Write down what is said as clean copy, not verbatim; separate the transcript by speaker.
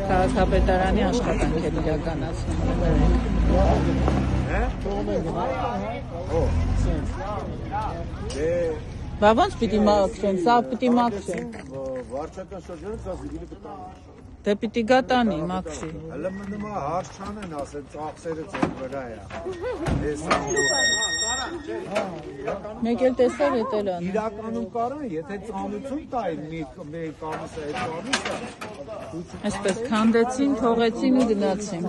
Speaker 1: Քաղաքապետարանի աշխատանք է իրականացնում։ Բա ոնց պիտի մաքրեն, սա պիտի մաքրեն։
Speaker 2: Վարչական շրջանից ասի գիտի կտա։
Speaker 1: Դե պիտի գատանի մաքրի։
Speaker 2: Հələ մնում է հարց չանեն, ասեն ծախսերը ձեր վրա է։
Speaker 1: Մեկ էլ տեսավ էդ էլ ան։
Speaker 2: Իրականում կարան, եթե ծանություն տային մի կամիսը այդ կամիսը։
Speaker 1: Այսպես քանդեցին, թողեցին ու գնացին։